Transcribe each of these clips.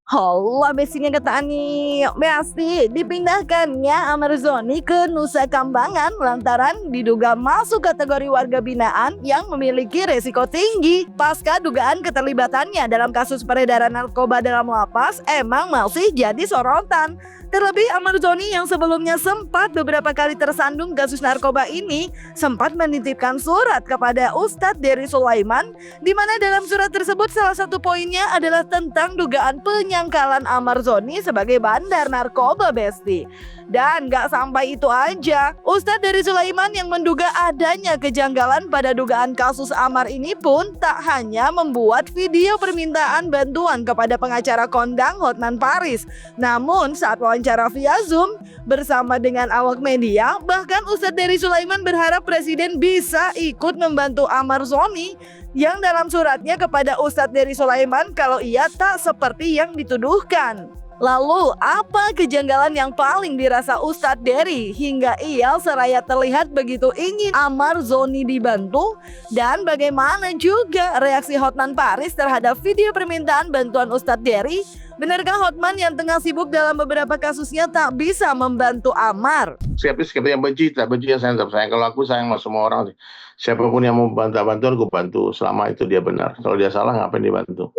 Allah besinya kata Ani, Besti dipindahkannya Amar Zoni ke Nusa Kambangan lantaran diduga masuk kategori warga binaan yang memiliki resiko tinggi. Pasca dugaan keterlibatannya dalam kasus peredaran narkoba dalam lapas emang masih jadi sorotan. Terlebih Amar Zoni yang sebelumnya sempat beberapa kali tersandung kasus narkoba ini sempat menitipkan surat kepada Ustadz Dery Sulaiman, di mana dalam surat tersebut salah satu poinnya adalah tentang dugaan penyangkalan Amar Zoni sebagai bandar narkoba, Besti. Dan gak sampai itu aja, Ustadz Dery Sulaiman yang menduga adanya kejanggalan pada dugaan kasus Amar ini pun tak hanya membuat video permintaan bantuan kepada pengacara kondang Hotman Paris, namun saat wawancara via Zoom bersama dengan awak media, bahkan Ustadz Dery Sulaiman berharap Presiden bisa ikut membantu Amar Zoni yang dalam suratnya kepada Ustadz Dery Sulaiman kalau ia tak seperti yang dituduhkan. Lalu, apa kejanggalan yang paling dirasa Ustadz Dery hingga ia seraya terlihat begitu ingin Amar Zoni dibantu? Dan bagaimana juga reaksi Hotman Paris terhadap video permintaan bantuan Ustadz Dery? Benarkah Hotman yang tengah sibuk dalam beberapa kasusnya tak bisa membantu Amar? Siapa yang benci, tak benci yang sayang, sayang. Kalau aku sayang sama semua orang, siapapun yang mau bantuan, aku bantu. Selama itu dia benar. Kalau dia salah, ngapain dibantu?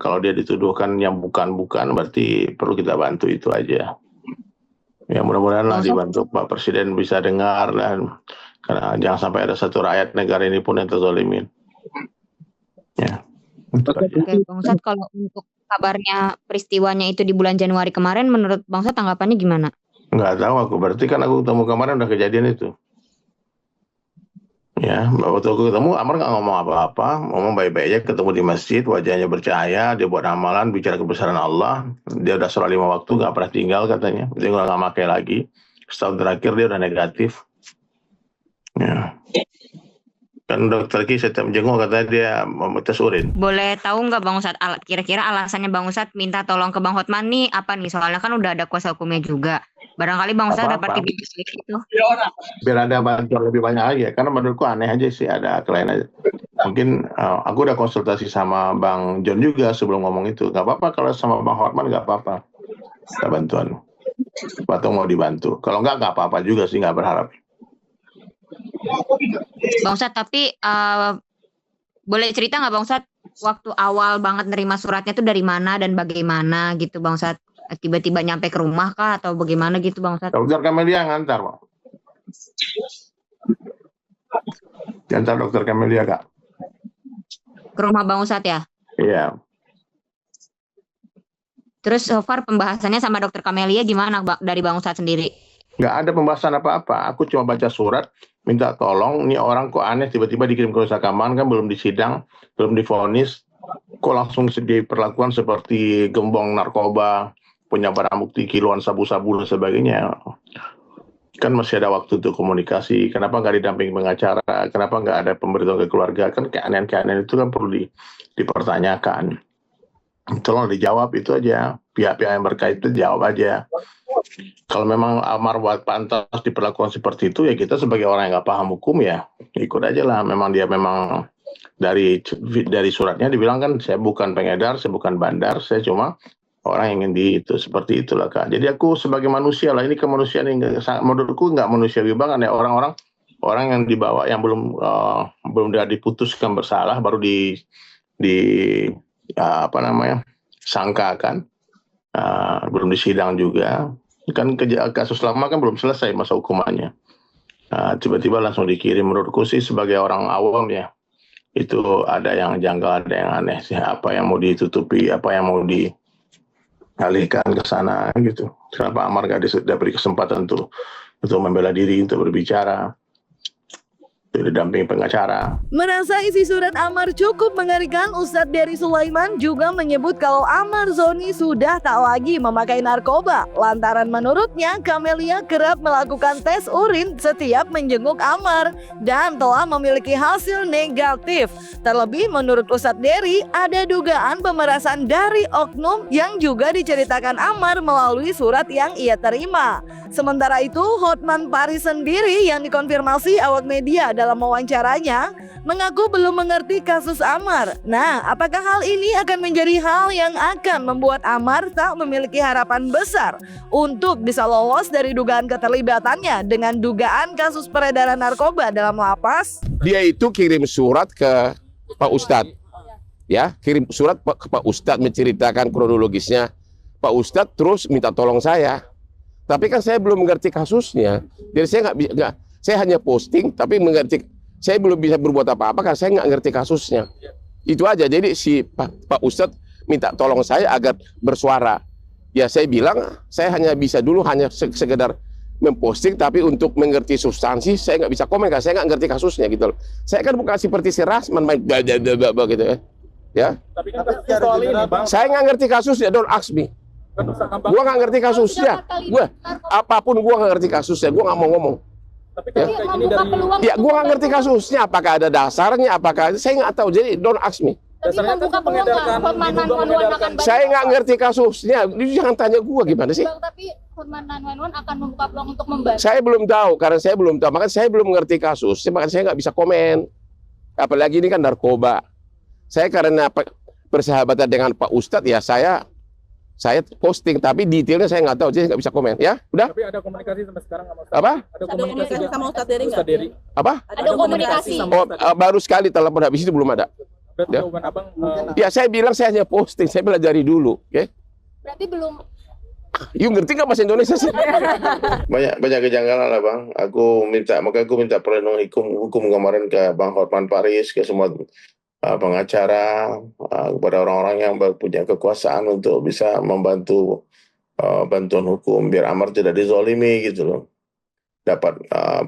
Kalau dia dituduhkan yang bukan, berarti perlu kita bantu, itu aja. Ya mudah-mudahan lah dibantu Pak Presiden bisa dengar, dan karena jangan sampai ada satu rakyat negara ini pun yang terzolimin. Ya. Oke, Bang Ustadz, kalau untuk kabarnya peristiwanya itu di bulan Januari kemarin, menurut Bang Ustadz tanggapannya gimana? Nggak tahu aku, berarti kan aku ketemu kemarin udah kejadian itu. Ya, waktu aku ketemu Amar nggak ngomong apa-apa, ngomong baik-baik aja, ketemu di masjid, wajahnya bercahaya, dia buat amalan, bicara kebesaran Allah, dia udah sholat 5 waktu, nggak pernah tinggal katanya, dia nggak pakai lagi, setahun terakhir dia udah negatif. Ya. Kan dokter Ki setiap jenguk katanya dia mau tes urin. Boleh tahu nggak Bang Ustadz, kira-kira alasannya Bang Ustadz minta tolong ke Bang Hotman nih apa nih? Soalnya kan udah ada kuasa hukumnya juga. Barangkali Bang Ustadz dapat tipis gitu. Biar ada bantuan lebih banyak lagi ya, karena menurutku aneh aja sih, ada kelainan aja. Mungkin aku udah konsultasi sama Bang John juga sebelum ngomong itu. Nggak apa-apa kalau sama Bang Hotman, nggak apa-apa. Kita bantuan. Atau mau dibantu. Kalau nggak apa-apa juga sih, nggak berharap. Bang Ustadz, tapi boleh cerita nggak Bang Ustadz waktu awal banget nerima suratnya tuh dari mana dan bagaimana gitu Bang Ustadz? Tiba-tiba nyampe ke rumah kah atau bagaimana gitu Bang Ustadz? Dokter Kamelia ngantar, Bang. Ngantar Dokter Kamelia, Kak. Ke rumah Bang Ustadz ya? Iya. Terus so far pembahasannya sama Dokter Kamelia gimana dari Bang Ustadz sendiri? Nggak ada pembahasan apa-apa. Aku cuma baca surat, minta tolong, ini orang kok aneh tiba-tiba dikirim ke Nusa Kambangan, kan belum disidang, belum divonis, kok langsung diperlakukan seperti gembong narkoba, punya barang bukti kiloan sabu-sabu dan sebagainya. Kan masih ada waktu untuk komunikasi, kenapa nggak didampingi pengacara, kenapa nggak ada pemberitahuan ke keluarga, kan keanehan-keanehan itu kan perlu dipertanyakan. Tolong dijawab itu aja, pihak-pihak yang berkaitan jawab aja. Kalau memang Amar buat pantas diperlakukan seperti itu, ya kita sebagai orang yang nggak paham hukum ya ikut aja lah. Memang dia memang dari suratnya dibilang kan saya bukan pengedar, saya bukan bandar, saya cuma orang yang ingin itu seperti itulah Kak. Jadi aku sebagai manusia lah, ini kemanusiaan yang menurutku nggak manusiawi banget ya, orang yang dibawa yang belum diputuskan bersalah baru sangkakan, belum disidang juga. Kan kasus lama kan belum selesai masa hukumannya. Tiba-tiba langsung dikirim. Menurutku sih sebagai orang awam ya, itu ada yang janggal, ada yang aneh sih. Apa yang mau ditutupi, apa yang mau dialihkan ke sana gitu. Kenapa Amar gak diberi kesempatan untuk membela diri, untuk berbicara, didampingi pengacara. Merasa isi surat Amar cukup mengerikan, Ustadz Dery Sulaiman juga menyebut kalau Amar Zoni sudah tak lagi memakai narkoba. Lantaran menurutnya Kamelia kerap melakukan tes urin setiap menjenguk Amar dan telah memiliki hasil negatif. Terlebih menurut Ustadz Dery ada dugaan pemerasan dari oknum yang juga diceritakan Amar melalui surat yang ia terima. Sementara itu Hotman Paris sendiri yang dikonfirmasi awak media dalam wawancaranya mengaku belum mengerti kasus Amar. Nah, apakah hal ini akan menjadi hal yang akan membuat Amar tak memiliki harapan besar untuk bisa lolos dari dugaan keterlibatannya dengan dugaan kasus peredaran narkoba dalam lapas? Dia itu kirim surat ke Pak Ustadz, ya, kirim surat ke Pak Ustadz menceritakan kronologisnya. Pak Ustadz terus minta tolong saya, tapi kan saya belum mengerti kasusnya, jadi saya nggak, saya hanya posting, tapi mengerti, saya belum bisa berbuat apa-apa kan saya nggak ngerti kasusnya. Itu aja. Jadi si Pak Ustadz minta tolong saya agar bersuara. Ya saya bilang saya hanya bisa dulu hanya sekedar memposting, tapi untuk mengerti substansi saya nggak bisa komen, kan saya nggak ngerti kasusnya gitu loh. Saya kan bukan seperti si Rasman main gitu ya. Tapi kan soal ini, Bang. Saya nggak ngerti kasusnya, don't ask me. Gua nggak ngerti kasusnya. Apapun gua nggak ngerti kasusnya. Gua nggak mau ngomong. Tapi kan kayak gini dari Ya, gua nggak ngerti kasusnya. Apakah ada dasarnya? Apakah saya nggak tahu. Jadi don't ask me. dasarnya kan mengedarkan Saya nggak ngerti kasusnya. Jangan tanya gua gimana sih. Bang, tapi Hotman 911 akan membuka peluang untuk membantu. Saya belum tahu karena saya belum tahu. Makanya saya belum mengerti kasus. Makanya saya nggak bisa komen. Apalagi ini kan narkoba. Saya karena persahabatan dengan Pak Ustadz ya saya posting, tapi detailnya saya nggak tahu, jadi nggak bisa komen. Ya, udah. Tapi ada komunikasi sampai sekarang sama Ustadz? Apa? Ada komunikasi sama Ustadz Dery nggak? Ustadz Dery? Apa? Ada komunikasi. sama Oh, Ustadz Dery. baru sekali telepon, habis itu belum ada. Berarti Ya. jawaban Abang Ya, saya bilang saya hanya posting, saya pelajari dulu. Oke? Berarti belum. You ngerti nggak bahasa Indonesia sih? Banyak kejanggalan lah bang. Makanya aku minta perlindungan hukum kemarin ke Bang Hotman Paris, ke semua pengacara, kepada orang-orang yang punya kekuasaan untuk bisa membantu bantuan hukum biar Amar tidak dizolimi gitu loh, dapat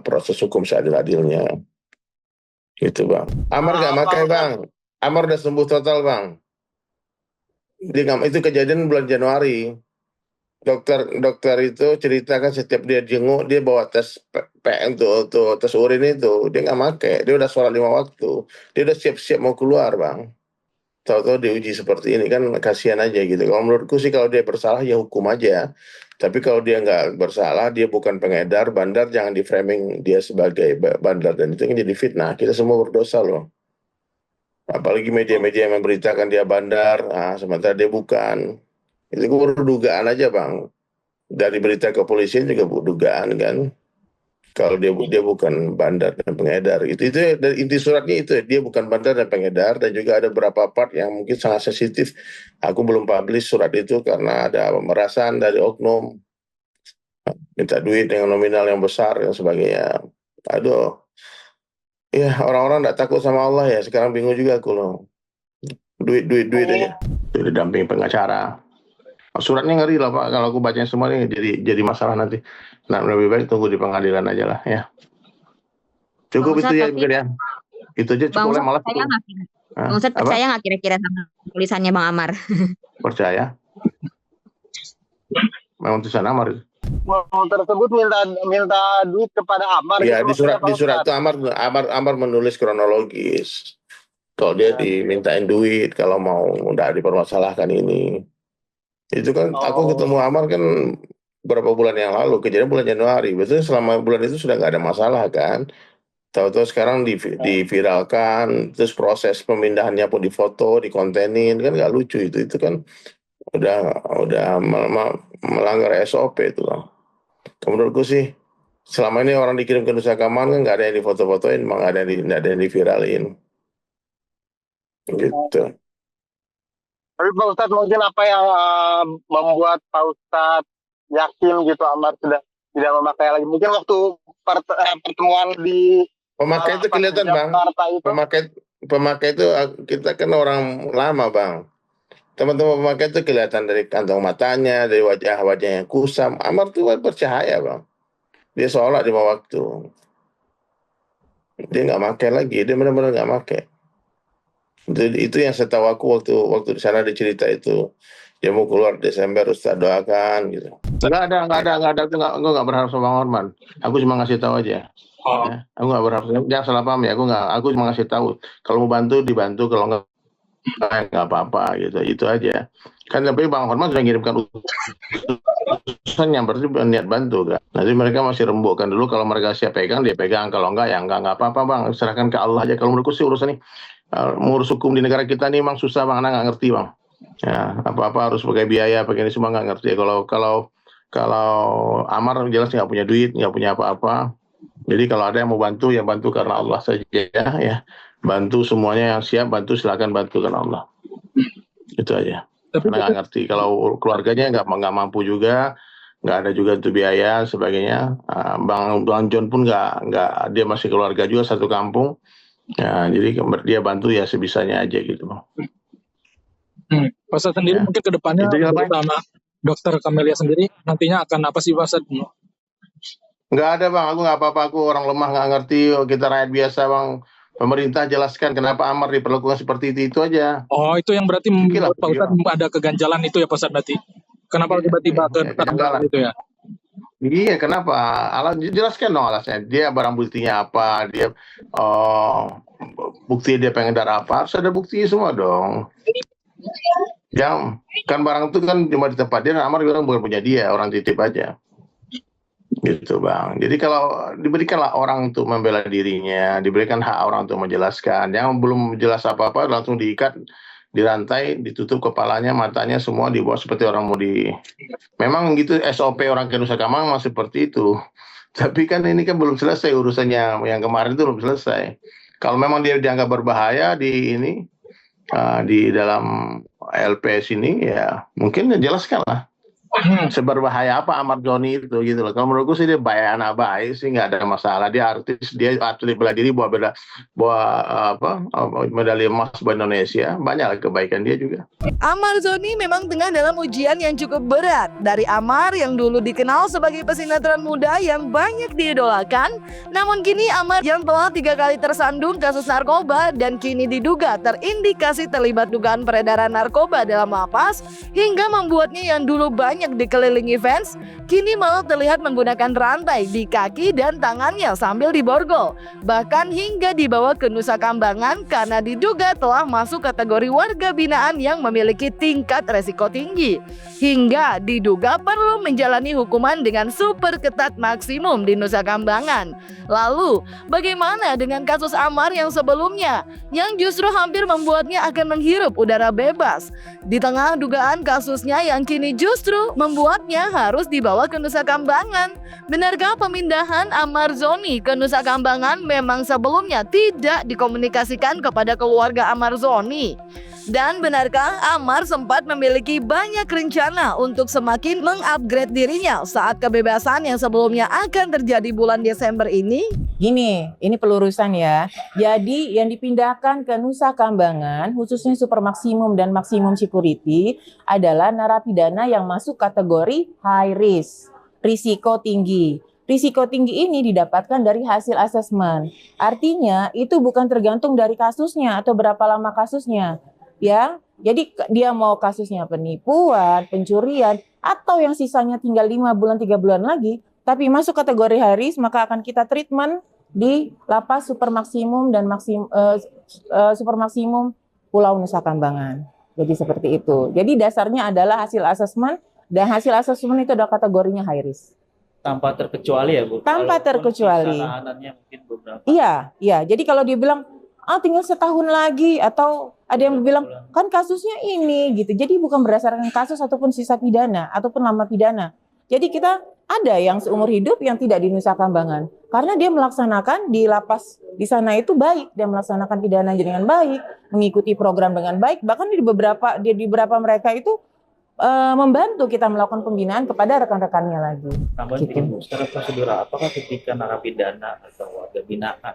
proses hukum seadil-adilnya gitu bang. Amar nggak makai bang, Amar udah sembuh total bang. Itu kejadian bulan Januari. Dokter itu ceritakan setiap dia jenguk dia bawa tes PM tuh tes urin itu dia nggak make, dia udah sholat 5 waktu, dia udah siap-siap mau keluar bang. Tahu-tahu diuji seperti ini kan kasihan aja gitu. Kalau menurutku sih kalau dia bersalah ya hukum aja. Tapi kalau dia nggak bersalah, dia bukan pengedar, bandar, jangan di framing dia sebagai bandar dan itu kan jadi fitnah. Kita semua berdosa loh. Apalagi media-media yang memberitakan dia bandar, sementara dia bukan. Itu baru dugaan aja bang. Dari berita kepolisian juga dugaan kan. Kalau dia bukan bandar dan pengedar. Itu dari inti suratnya itu dia bukan bandar dan pengedar, dan juga ada beberapa part yang mungkin sangat sensitif. Aku belum publish surat itu karena ada pemerasan dari oknum, minta duit dengan nominal yang besar dan sebagainya. Aduh. Ya orang-orang nggak takut sama Allah ya. Sekarang bingung juga aku loh. Duit aja. Itu didampingi pengacara. Suratnya ngeri lah Pak, kalau aku bacanya semua ini jadi masalah nanti. Nah, lebih baik tunggu di pengadilan aja lah ya. Cukup Bang itu ya, Ustadz, mungkin ya. Itu aja Bang cukup lah Ustadz malah. percaya nggak kira? Hah? Bang Ustadz Apa? percaya nggak kira-kira sama tulisannya Bang Amar? Percaya? Memang tulisan Amar itu. Tersebut minta duit kepada Amar. Ya gitu, di surat itu Amar menulis kronologis. Kalau dia dimintain duit, kalau mau udah dipermasalahkan ini. Itu kan aku ketemu Amar kan berapa bulan yang lalu, kejadian bulan Januari. Betul selama bulan itu sudah nggak ada masalah kan. Tahu-tahu sekarang diviralkan, terus proses pemindahannya pun difoto, dikontenin, kan nggak lucu itu. Itu kan udah melanggar SOP itu loh. Menurutku sih selama ini orang dikirim ke Nusa Kambangan kan nggak ada yang difoto-fotoin, emang nggak ada yang diviralin. Gitu. Tapi Pak Ustadz mungkin apa yang membuat Pak Ustadz yakin gitu Amar sudah tidak memakai lagi? Mungkin waktu pertemuan di Pemakai itu kelihatan bang. Jakarta itu. Pemakai itu kita kan orang lama bang. Teman-teman pemakai itu kelihatan dari kantong matanya, dari wajah-wajah yang kusam. Amar tuh bercahaya bang. Dia sholat 5 waktu. Dia nggak pakai lagi. Dia benar-benar nggak pakai. Itu yang saya tahu aku waktu di sana dicerita itu. Dia mau keluar Desember, Ustaz doakan gitu. Nggak ada. Aku nggak berharap sama Bang Horman. Aku cuma ngasih tahu aja. Ya, aku nggak berharap. Jangan salah paham ya. Aku cuma ngasih tahu. Kalau mau bantu dibantu. Kalau nggak nggak apa-apa gitu, itu aja. Kan tapi Bang Hormat sudah ngirimkan utusannya, berarti niat bantu kan. Nanti mereka masih rembukkan dulu, kalau mereka siap pegang dia pegang, kalau enggak ya enggak apa-apa Bang, serahkan ke Allah aja. Kalau menurutku sih urusan ini mengurus hukum di negara kita nih emang susah Bang, anak nggak ngerti Bang. Ya, apa-apa harus pakai biaya, pakai ini semua nggak ngerti. Kalau Amar jelas nggak punya duit, nggak punya apa-apa. Jadi kalau ada yang mau bantu, ya bantu karena Allah saja ya. Bantu semuanya yang siap, bantu silakan bantu karena Allah. Itu aja. Tapi Karena nggak ngerti. Kalau keluarganya nggak mampu juga, nggak ada juga untuk biaya sebagainya. Bang John pun nggak, dia masih keluarga juga satu kampung. Ya, jadi dia bantu ya sebisanya aja gitu Bang. Pak Ustadz sendiri Ya. mungkin ke depannya Itu ya, Bang. sama Dokter Kamelia sendiri nantinya akan apa sih Pak Ustadz? Nggak ada Bang, aku nggak apa-apa, aku orang lemah nggak ngerti, kita rakyat biasa Bang. Pemerintah jelaskan kenapa Amar diperlakukan seperti itu aja. Oh, itu yang berarti membuat Pak Ustadz ada keganjalan itu ya Pak Ustadz berarti. Kenapa tiba-tiba ke Keganjalan. itu ya? Iya, kenapa? Jelaskan dong alasannya. Dia barang buktinya apa? Dia bukti dia pengedar apa? Harus ada bukti semua dong. Yang kan barang itu kan cuma di tempat dia, Amar bilang bukan punya dia, orang titip aja. Gitu Bang. Jadi kalau diberikanlah orang untuk membela dirinya, diberikan hak orang untuk menjelaskan. Yang belum jelas apa-apa langsung diikat, dirantai, ditutup kepalanya, matanya, semua dibawa seperti orang mau di. Memang gitu SOP orang ke Nusa Kambangan masih seperti itu. Tapi kan ini kan belum selesai urusannya, yang kemarin itu belum selesai. Kalau memang dia dianggap berbahaya di dalam LPS ini, ya mungkin jelaskan lah. Seberbahaya apa Ahmad Joni itu gitu loh. Kalau menurutku sih dia anak baik sih, nggak ada masalah. Dia artis, dia atlet bela diri, bawa medali emas buat Indonesia. Banyak kebaikan dia juga. Amar Zoni memang tengah dalam ujian yang cukup berat. Dari Amar yang dulu dikenal sebagai pesinetron muda yang banyak diidolakan, namun kini Amar yang telah 3 kali tersandung kasus narkoba dan kini diduga terindikasi terlibat dugaan peredaran narkoba dalam lapas, hingga membuatnya yang dulu banyak dikelilingi fans, kini malah terlihat menggunakan rantai di kaki dan tangannya sambil diborgol. Bahkan hingga dibawa ke Nusa Kambangan karena diduga telah masuk kategori warga binaan yang memiliki tingkat resiko tinggi, hingga diduga perlu menjalani hukuman dengan super ketat maksimum di Nusa Kambangan. Lalu, bagaimana dengan kasus Amar yang sebelumnya, yang justru hampir membuatnya akan menghirup udara bebas? Di tengah dugaan kasusnya yang kini justru membuatnya harus dibawa ke Nusa Kambangan. Benarkah pemindahan Amar Zoni ke Nusa Kambangan memang sebelumnya tidak dikomunikasikan kepada keluarga Amar Zoni? Dan benarkah Amar sempat memiliki banyak rencana untuk semakin mengupgrade dirinya saat kebebasan yang sebelumnya akan terjadi bulan Desember ini? Gini, ini pelurusan ya. Jadi yang dipindahkan ke Nusa Kambangan, khususnya super maksimum dan maksimum security, adalah narapidana yang masuk kategori high risk, risiko tinggi. Risiko tinggi ini didapatkan dari hasil asesmen. Artinya itu bukan tergantung dari kasusnya atau berapa lama kasusnya. Ya, jadi dia mau kasusnya penipuan, pencurian, atau yang sisanya tinggal 5 bulan, 3 bulan lagi, tapi masuk kategori high risk, maka akan kita treatment di lapas super maksimum dan super maksimum Pulau Nusa Kambangan. Jadi seperti itu. Jadi dasarnya adalah hasil asesmen, dan hasil asesmen itu adalah kategorinya high risk. Tanpa terkecuali ya Bu? Tanpa terkecuali. Mungkin beberapa. Iya. Jadi kalau dia bilang, tinggal setahun lagi, atau ada yang bilang kan kasusnya ini gitu. Jadi bukan berdasarkan kasus ataupun sisa pidana ataupun lama pidana. Jadi kita ada yang seumur hidup yang tidak di Nusa Kambangan karena dia melaksanakan di lapas di sana itu baik, dia melaksanakan pidana dengan baik, mengikuti program dengan baik. Bahkan di beberapa mereka itu membantu kita melakukan pembinaan kepada rekan-rekannya lagi. Tambahan Gitu. sedikit Bu, secara prosedural apakah ketika narapidana atau warga binaan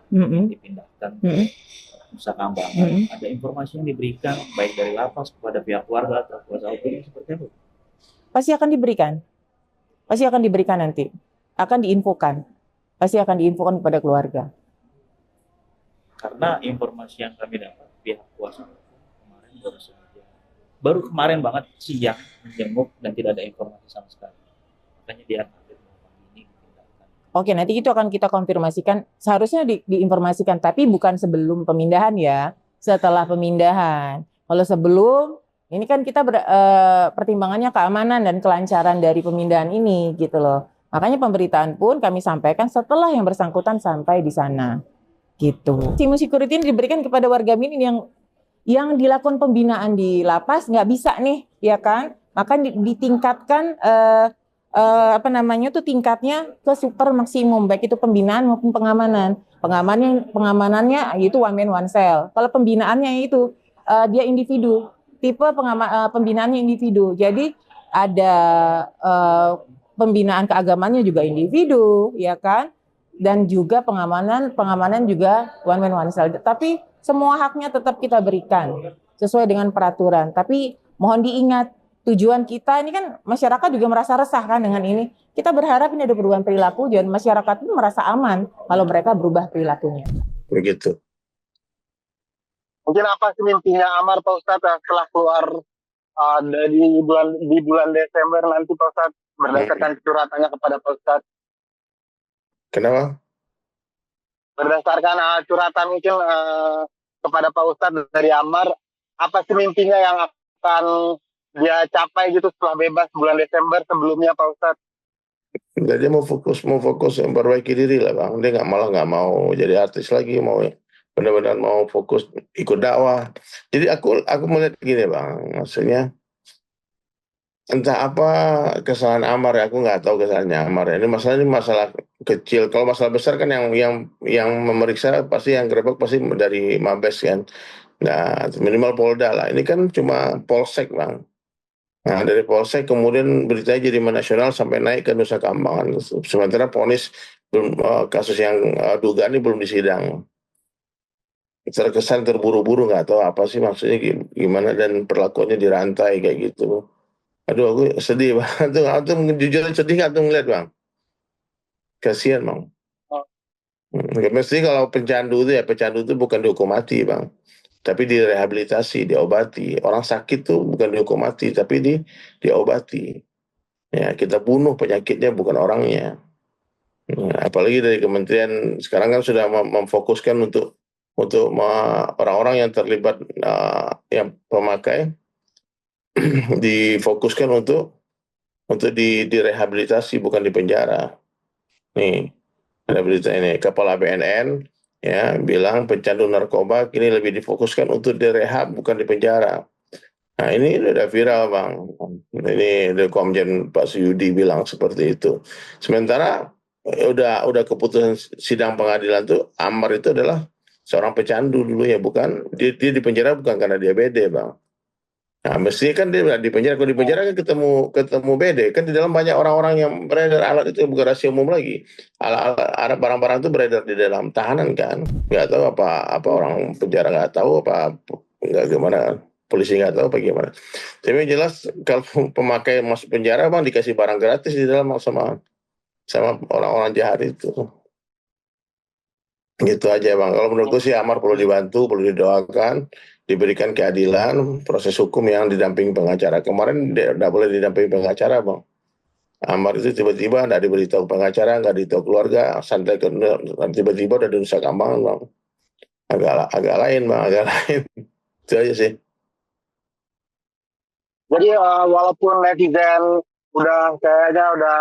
dipindahkan Nusa Kambangan, ada informasi yang diberikan baik dari lapas kepada pihak keluarga atau kuasa hukum seperti apa? Pasti akan diberikan nanti, akan diinfokan, pasti akan diinfokan kepada keluarga. Karena informasi yang kami dapat pihak kuasa hukum baru kemarin banget siang menjenguk dan tidak ada informasi sama sekali. Makanya dia ini tindakan. Oke, nanti itu akan kita konfirmasikan. Seharusnya diinformasikan, tapi bukan sebelum pemindahan ya, setelah pemindahan. Kalau sebelum ini kan kita pertimbangannya keamanan dan kelancaran dari pemindahan ini gitu loh. Makanya pemberitaan pun kami sampaikan setelah yang bersangkutan sampai di sana gitu. Maksimum security ini diberikan kepada warga binaan yang dilakukan pembinaan di lapas nggak bisa nih, ya kan? Maka ditingkatkan tingkatnya ke super maksimum, baik itu pembinaan maupun pengamanan. Pengamanannya itu one man one cell. Kalau pembinaannya itu dia individu, tipe pembinaannya individu. Jadi ada pembinaan keagamannya juga individu, ya kan? Dan juga pengamanan juga one man one cell. Tapi semua haknya tetap kita berikan sesuai dengan peraturan. Tapi mohon diingat, tujuan kita ini kan masyarakat juga merasa resah kan dengan ini. Kita berharap ini ada perubahan perilaku dan masyarakat itu merasa aman kalau mereka berubah perilakunya. Begitu. Mungkin apa sih mimpinya Amar Pak Ustadz setelah keluar di bulan Desember nanti Pak Ustadz, berdasarkan curatannya kepada Pak Ustadz? Kenapa? Berdasarkan curhatan mungkin kepada Pak Ustadz dari Amar, apa sih mimpinya yang akan dia capai gitu setelah bebas bulan Desember sebelumnya Pak Ustadz? Dia mau fokus memperbaiki diri lah Bang. Dia malah nggak mau jadi artis lagi, mau benar-benar mau fokus ikut dakwah. Jadi aku melihat gini Bang, maksudnya entah apa kesalahan Amar ya, aku nggak tahu kesalahannya Amar ya. Ini masalah kecil. Kalau masalah besar kan yang memeriksa pasti, yang gerebek pasti dari Mabes kan. Nah, minimal Polda lah. Ini kan cuma Polsek Bang. Nah, dari Polsek kemudian beritanya jadi nasional sampai naik ke Nusa Kambangan. Sementara vonis kasus yang dugaan ini belum disidang. Terkesan terburu-buru, nggak tahu apa sih maksudnya gimana, dan perlakuannya dirantai kayak gitu. Aduh, aku sedih banget. Antum jujur sedih nggak tuh ngeliat Bang? Kasihan Bang. Mesti kalau pecandu itu bukan dihukum mati Bang, tapi direhabilitasi, diobati. Orang sakit tuh bukan dihukum mati, tapi diobati. Ya, kita bunuh penyakitnya, bukan orangnya. Apalagi dari kementerian sekarang kan sudah memfokuskan untuk orang-orang yang terlibat yang pemakai difokuskan untuk direhabilitasi, bukan di penjara. Nih, ada berita ini, Kepala BNN ya bilang pecandu narkoba kini lebih difokuskan untuk direhab, bukan di penjara. Nah, ini udah viral Bang. Ini dari Komjen Pak Suyudi bilang seperti itu. Sementara udah keputusan sidang pengadilan tuh Amar itu adalah seorang pecandu dulu ya, bukan dia di penjara bukan karena dia BD Bang. Nah, mestinya kan dia di penjara. Kalau di penjara kan ketemu BD. Kan di dalam banyak orang-orang yang beredar alat itu, bukan rahasia umum lagi. Alat barang-barang itu beredar di dalam tahanan kan. Nggak tahu apa orang penjara nggak tahu, apa nggak gimana, polisi nggak tahu apa gimana. Tapi jelas kalau pemakai masuk penjara Bang dikasih barang gratis di dalam sama orang-orang jahat itu. Gitu aja Bang. Kalau menurutku sih Amar perlu dibantu, perlu didoakan, diberikan keadilan, proses hukum yang didampingi pengacara. Kemarin tidak boleh didampingi pengacara Bang. Amar itu tiba-tiba tidak diberitahu pengacara, nggak diberitahu keluarga, santai tiba-tiba udah di Nusa Kambangan Bang. Agak lain Bang, agak lain. Itu aja sih. Jadi walaupun netizen kayaknya udah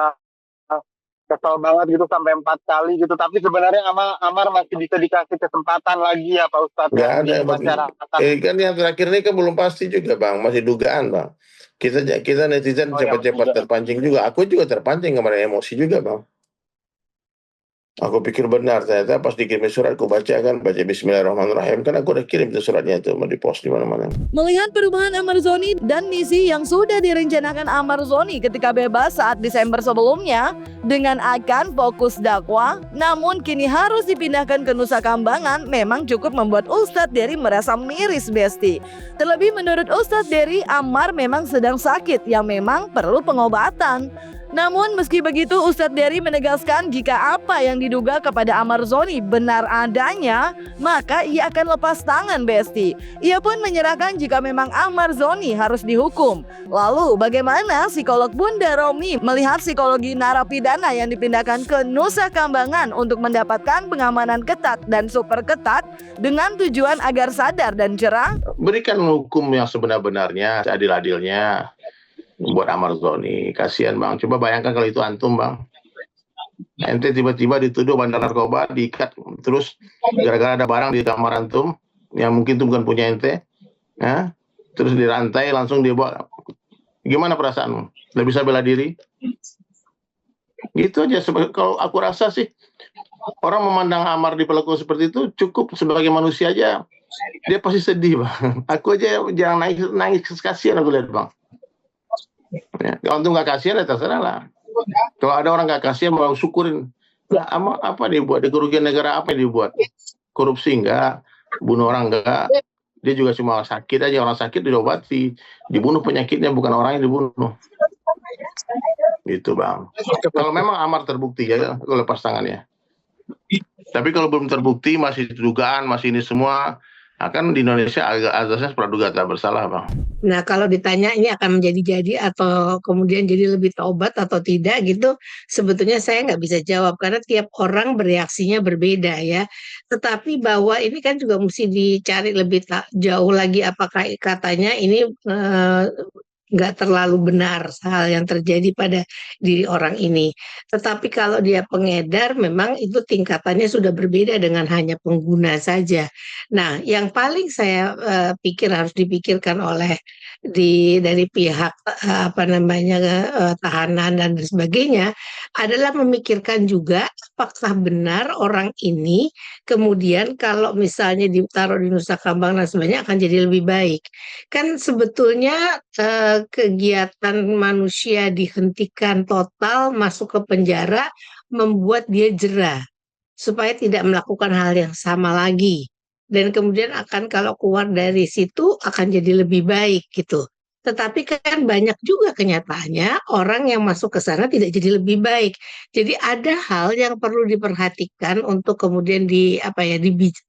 kesel banget gitu sampai 4 kali gitu, tapi sebenarnya Amar masih bisa dikasih kesempatan lagi ya Pak Ustadz. Nggak ada masyarakat. Kan yang terakhir ini kan belum pasti juga Bang, masih dugaan Bang. Kita netizen cepat-cepat terpancing juga. Aku juga terpancing kemarin, emosi juga Bang. Aku pikir benar, ternyata pas dikirim surat aku baca Bismillahirrahmanirrahim, kan aku udah kirim tuh suratnya itu, mau dipost di mana-mana. Melihat perubahan Amar Zoni dan misi yang sudah direncanakan Amar Zoni ketika bebas saat Desember sebelumnya dengan akan fokus dakwah, namun kini harus dipindahkan ke Nusa Kambangan, memang cukup membuat Ustadz Dery merasa miris Besti. Terlebih menurut Ustadz Dery, Amar memang sedang sakit yang memang perlu pengobatan. Namun meski begitu, Ustadz Dery menegaskan jika apa yang diduga kepada Amar Zoni benar adanya, maka ia akan lepas tangan, Besti. Ia pun menyerahkan jika memang Amar Zoni harus dihukum. Lalu bagaimana psikolog Bunda Romi melihat psikologi narapidana yang dipindahkan ke Nusa Kambangan untuk mendapatkan pengamanan ketat dan super ketat dengan tujuan agar sadar dan cerah? Berikan hukum yang sebenar-benarnya, seadil-adilnya buat Amar Zoni. Kasihan Bang, coba bayangkan kalau itu antum Bang. Ente tiba-tiba dituduh bandar narkoba, diikat terus gara-gara ada barang di kamar antum yang mungkin itu bukan punya ente, ya? Terus dirantai langsung dibawa. Gimana perasaanmu? Nggak bisa bela diri? Gitu aja. Kalau aku rasa sih orang memandang Amar diperlakukan seperti itu cukup sebagai manusia aja. Dia pasti sedih Bang. Aku aja jangan nangis kasihan aku lihat Bang. Ya, kalau antum nggak kasihan ya terserah lah. Kalau ada orang nggak kasihan mau syukurin. Lah, apa dibuat? Di kerugian negara apa yang dibuat? Korupsi enggak, bunuh orang enggak. Dia juga cuma sakit aja, orang sakit diobati, dibunuh penyakitnya bukan orang yang dibunuh. Gitu Bang. Kalau memang Amar terbukti ya, aku lepas tangannya. Tapi kalau belum terbukti, masih dugaan, masih ini semua, akan di Indonesia azasnya praduga tak bersalah Bang. Nah, kalau ditanya ini akan menjadi-jadi atau kemudian jadi lebih taubat atau tidak gitu, sebetulnya saya nggak bisa jawab karena tiap orang bereaksinya berbeda ya. Tetapi bahwa ini kan juga mesti dicari lebih jauh lagi apakah katanya ini nggak terlalu benar hal yang terjadi pada diri orang ini. Tetapi kalau dia pengedar memang itu tingkatannya sudah berbeda dengan hanya pengguna saja. Nah, yang paling saya pikir harus dipikirkan oleh dari pihak tahanan dan sebagainya adalah memikirkan juga apakah benar orang ini kemudian kalau misalnya ditaruh di Nusa Kambangan dan sebagainya akan jadi lebih baik. Kan sebetulnya kegiatan manusia dihentikan total, masuk ke penjara, membuat dia jera supaya tidak melakukan hal yang sama lagi. Dan kemudian akan kalau keluar dari situ akan jadi lebih baik gitu. Tetapi kan banyak juga kenyataannya orang yang masuk ke sana tidak jadi lebih baik. Jadi ada hal yang perlu diperhatikan untuk kemudian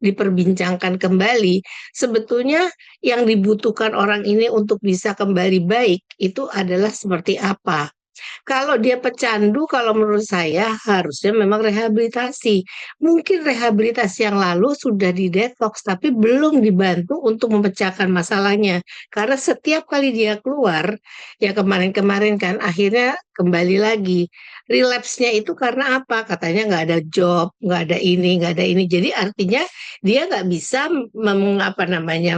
diperbincangkan kembali. Sebetulnya yang dibutuhkan orang ini untuk bisa kembali baik itu adalah seperti apa? Kalau dia pecandu, kalau menurut saya harusnya memang rehabilitasi. Mungkin rehabilitasi yang lalu sudah didetoks, tapi belum dibantu untuk memecahkan masalahnya. Karena setiap kali dia keluar, ya kemarin-kemarin kan akhirnya kembali lagi. Relapse-nya itu karena apa? Katanya nggak ada job, nggak ada ini, nggak ada ini. Jadi artinya dia nggak bisa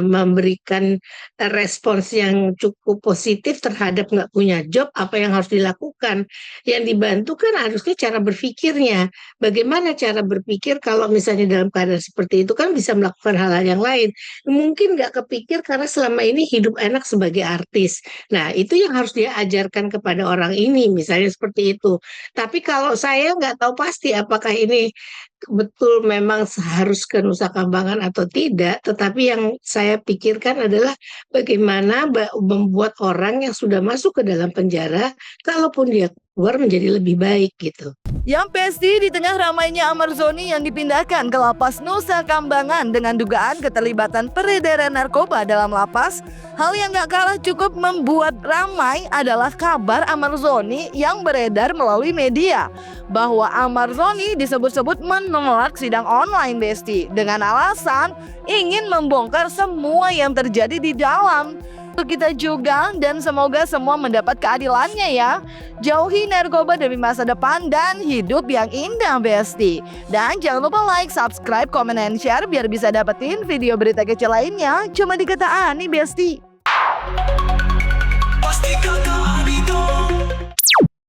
memberikan respons yang cukup positif terhadap nggak punya job, apa yang harus dilakukan. Yang dibantu kan harusnya cara berpikirnya. Bagaimana cara berpikir kalau misalnya dalam keadaan seperti itu kan bisa melakukan hal-hal yang lain. Mungkin nggak kepikir karena selama ini hidup enak sebagai artis. Nah itu yang harus dia ajarkan kepada orang ini, misalnya seperti itu. Tapi kalau saya nggak tahu pasti apakah ini betul memang harus ke Nusa Kambangan atau tidak, tetapi yang saya pikirkan adalah bagaimana membuat orang yang sudah masuk ke dalam penjara, kalaupun dia keluar menjadi lebih baik gitu. Yang pasti di tengah ramainya Amar Zoni yang dipindahkan ke lapas Nusa Kambangan dengan dugaan keterlibatan peredaran narkoba dalam lapas, hal yang gak kalah cukup membuat ramai adalah kabar Amar Zoni yang beredar melalui media bahwa Amar Zoni disebut-sebut menolak sidang online, Besti, dengan alasan ingin membongkar semua yang terjadi di dalam. Kita juga dan semoga semua mendapat keadilannya ya. Jauhi narkoba demi masa depan dan hidup yang indah, Besti. Dan jangan lupa like, subscribe, comment, and share biar bisa dapetin video berita kecil lainnya cuma di Kata Ani, Besti.